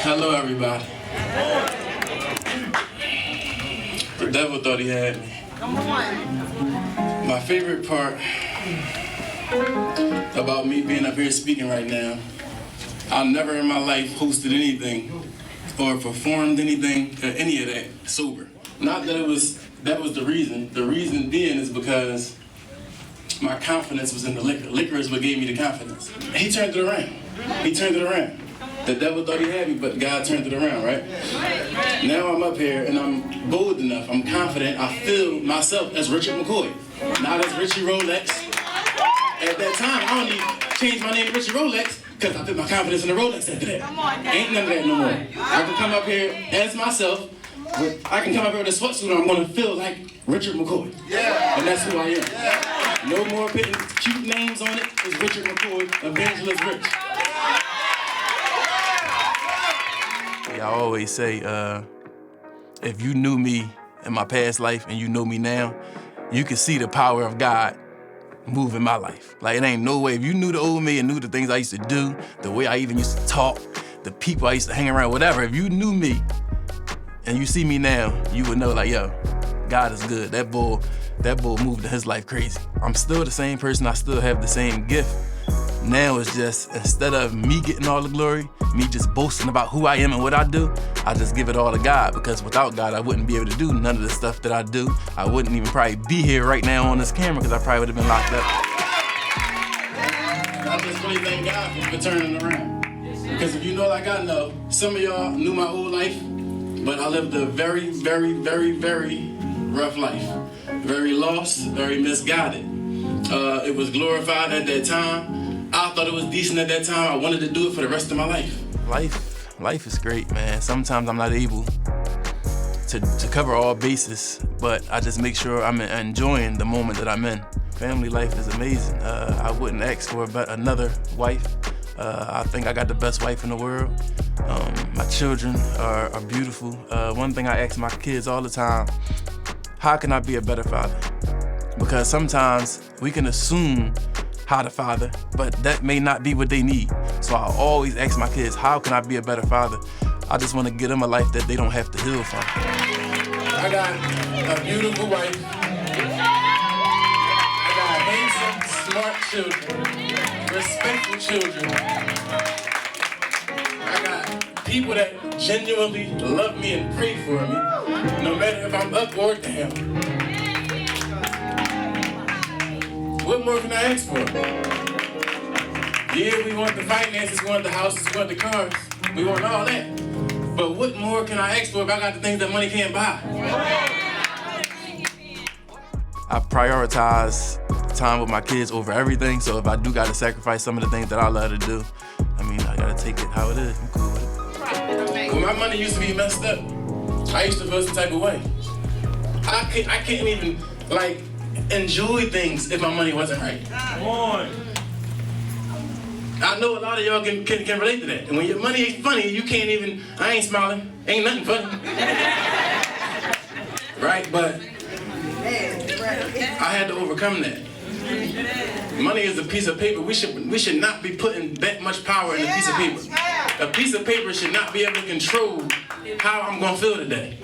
Hello, everybody. The devil thought he had me. Come on. My favorite part about me being up here speaking right now, I never in my life hosted anything or performed anything, any of that, sober. Not that that was the reason. The reason being is because my confidence was in the liquor. Liquor is what gave me the confidence. He turned it around. He turned it around. The devil thought he had me, but God turned it around, right? Now I'm up here and I'm bold enough, I'm confident, I feel myself as Richard Mckoy, not as Richie Rolex. At that time, I only changed my name to Richie Rolex because I put my confidence in the Rolex after that. Ain't none of that no more. I can come up here as myself, I can come up here with a sweatsuit and I'm gonna feel like Richard Mckoy. And that's who I am. No more putting cute names on it, it's Richard McCoy, Evangelist Rich. I always say, if you knew me in my past life and you know me now, you can see the power of God move in my life. Like, it ain't no way. If you knew the old me and knew the things I used to do, the way I even used to talk, the people I used to hang around, whatever, if you knew me and you see me now, you would know, like, yo, God is good. That bull moved in his life crazy. I'm still the same person. I still have the same gift. Now it's just, instead of me getting all the glory, me just boasting about who I am and what I do, I just give it all to God, because without God, I wouldn't be able to do none of the stuff that I do. I wouldn't even probably be here right now on this camera, because I probably would have been locked up. I just really thank God for turning around. Because if you know like I know, some of y'all knew my whole life, but I lived a very, very, very, very rough life. Very lost, very misguided. It was glorified at that time. I thought it was decent at that time. I wanted to do it for the rest of my life. Life is great, man. Sometimes I'm not able to cover all bases, but I just make sure I'm enjoying the moment that I'm in. Family life is amazing. I wouldn't ask for another wife. I think I got the best wife in the world. My children are beautiful. One thing I ask my kids all the time, how can I be a better father? Because sometimes we can assume how to father, but that may not be what they need. So I always ask my kids, how can I be a better father? I just want to give them a life that they don't have to heal from. I got a beautiful wife. I got handsome, smart children, respectful children. I got people that genuinely love me and pray for me, no matter if I'm up or down. What more can I ask for? Yeah, we want the finances, we want the houses, we want the cars, we want all that. But what more can I ask for if I got the things that money can't buy? I prioritize time with my kids over everything, so if I do gotta sacrifice some of the things that I love to do, I mean, I gotta take it how it is. I'm cool with it. When my money used to be messed up, I used to feel some type of way. I can't even, like, enjoy things if my money wasn't right. Come on. I know a lot of y'all can relate to that. And when your money ain't funny, you can't even, I ain't smiling, ain't nothing funny. Right, but I had to overcome that. Money is a piece of paper. We should not be putting that much power in a piece of paper. A piece of paper should not be able to control how I'm gonna feel today.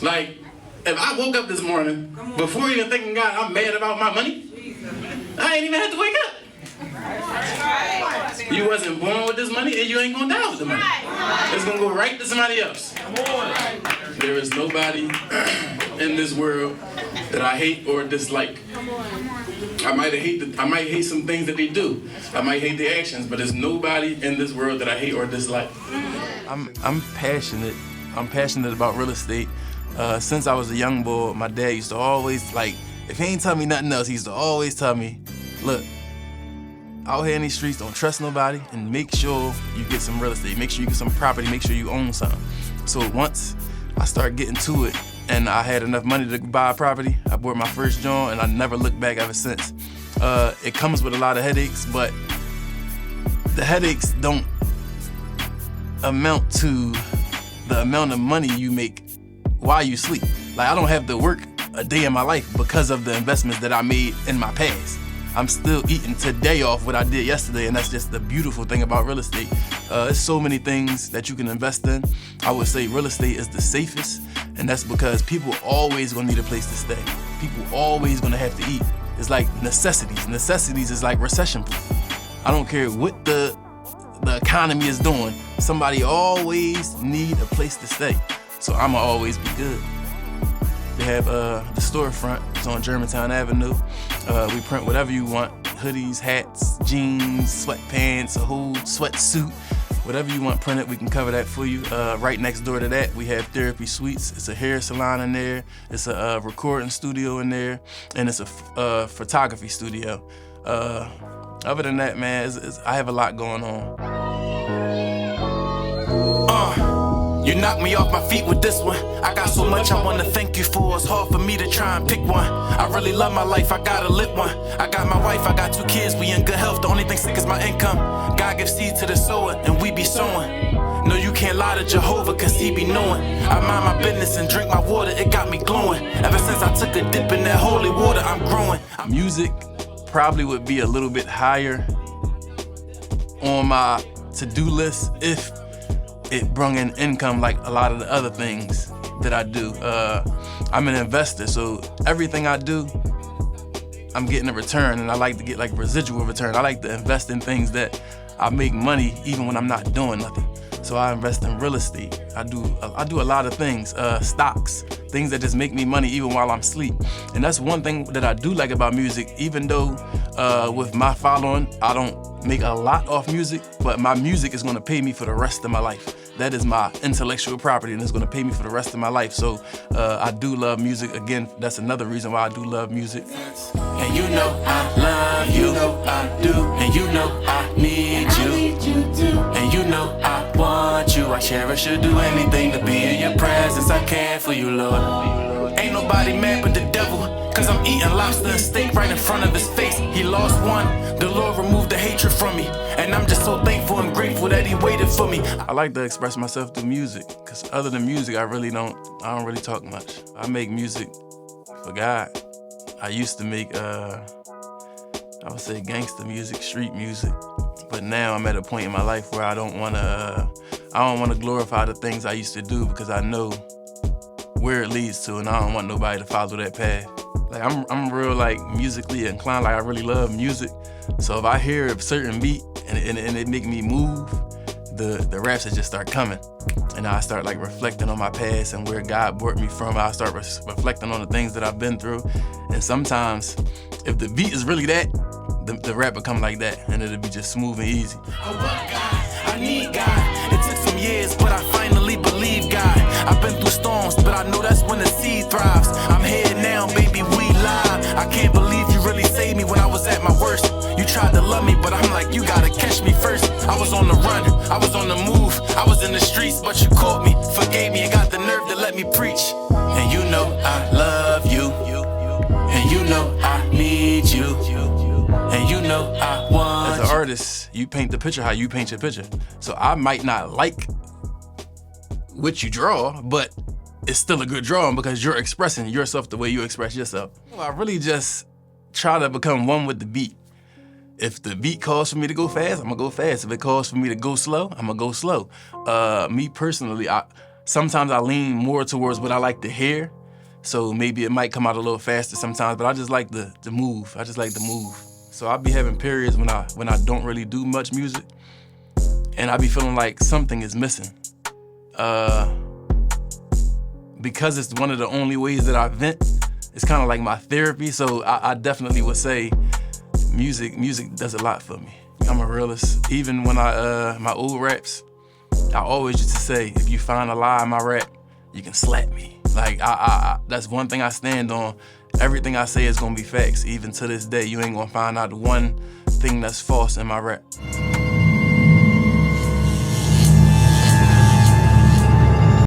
Like, if I woke up this morning, before even thinking, God, I'm mad about my money, I ain't even had to wake up. You wasn't born with this money, and you ain't gonna die with the money. It's gonna go right to somebody else. There is nobody in this world that I hate or dislike. I might hate some things that they do. I might hate their actions, but there's nobody in this world that I hate or dislike. I'm passionate. I'm passionate about real estate. Since I was a young boy, my dad used to always, like, if he ain't tell me nothing else, he used to always tell me, look, out here in these streets, don't trust nobody, and make sure you get some real estate. Make sure you get some property, make sure you own something. So once I started getting to it, and I had enough money to buy a property, I bought my first joint, and I never looked back ever since. It comes with a lot of headaches, but the headaches don't amount to the amount of money you make while you sleep. Like, I don't have to work a day in my life because of the investments that I made in my past. I'm still eating today off what I did yesterday, and that's just the beautiful thing about real estate. There's so many things that you can invest in. I would say real estate is the safest, and that's because people always gonna need a place to stay. People always gonna have to eat. It's like necessities. Necessities is like recession proof. I don't care what the economy is doing, somebody always need a place to stay. So I'ma always be good. They have the storefront. It's on Germantown Avenue. We print whatever you want. Hoodies, hats, jeans, sweatpants, a whole sweatsuit. Whatever you want printed, we can cover that for you. Right next door to that, we have Therapy Suites. It's a hair salon in there. It's a recording studio in there. And it's a photography studio. Other than that, man, I have a lot going on. You knocked me off my feet with this one. I got so much I wanna thank you for. It's hard for me to try and pick one. I really love my life, I gotta live one. I got my wife, I got 2 kids, we in good health. The only thing sick is my income. God gives seed to the sower, and we be sowing. No, you can't lie to Jehovah, cause he be knowing. I mind my business and drink my water, it got me glowing. Ever since I took a dip in that holy water, I'm growing. Music probably would be a little bit higher on my to-do list if it brung in income like a lot of the other things that I do. I'm an investor, so everything I do, I'm getting a return, and I like to get like residual return. I like to invest in things that I make money even when I'm not doing nothing. So I invest in real estate. I do a lot of things, stocks, things that just make me money even while I'm asleep. And that's one thing that I do like about music, even though with my following, I don't make a lot off music, but my music is gonna pay me for the rest of my life. That is my intellectual property, and it's gonna pay me for the rest of my life. So I do love music. Again, that's another reason why I do love music. And you know I love you, I do. And you know I need you, and you know I want you. I cherish you, do anything to be in your presence. I care for you, Lord. Ain't nobody mad but the devil, cause I'm eating lobster and steak right in front of his face. He lost one, the Lord removed the hatred from me, and I'm just so thankful and grateful that he waited for me. I like to express myself through music, cause other than music, I don't really talk much. I make music for God. I used to make, I would say gangster music, street music, but now I'm at a point in my life where I don't wanna glorify the things I used to do, because I know where it leads to, and I don't want nobody to follow that path. Like I'm real like musically inclined, like I really love music. So if I hear a certain beat and it make me move, the raps that just start coming. And I start like reflecting on my past and where God brought me from. I start reflecting on the things that I've been through. And sometimes if the beat is really that, the rap will come like that, and it'll be just smooth and easy. I want God, I need God. It took some years, but I finally believe God. I've been through storms, but I know that's when the seed thrives. I'm here now, baby, we live. I can't believe you really saved me when I was at my worst. You tried to love me, but I'm like, you gotta catch me first. I was on the run, I was on the move, I was in the streets, but you caught me, forgave me, and got the nerve to let me preach. And you know I love you, and you know I need you, and you know I want you. As an artist, you paint the picture how you paint your picture. So I might not like what you draw, but it's still a good drawing because you're expressing yourself the way you express yourself. I really just try to become one with the beat. If the beat calls for me to go fast, I'm gonna go fast. If it calls for me to go slow, I'm gonna go slow. Me personally, sometimes I lean more towards what I like to hear. So maybe it might come out a little faster sometimes, but I just like the move. I just like the move. So I'll be having periods when I don't really do much music, and I be feeling like something is missing. Because it's one of the only ways that I vent, it's kind of like my therapy. So I definitely would say music does a lot for me. I'm a realist. Even when my old raps, I always used to say, if you find a lie in my rap, you can slap me. Like that's one thing I stand on. Everything I say is gonna be facts. Even to this day, you ain't gonna find out one thing that's false in my rap.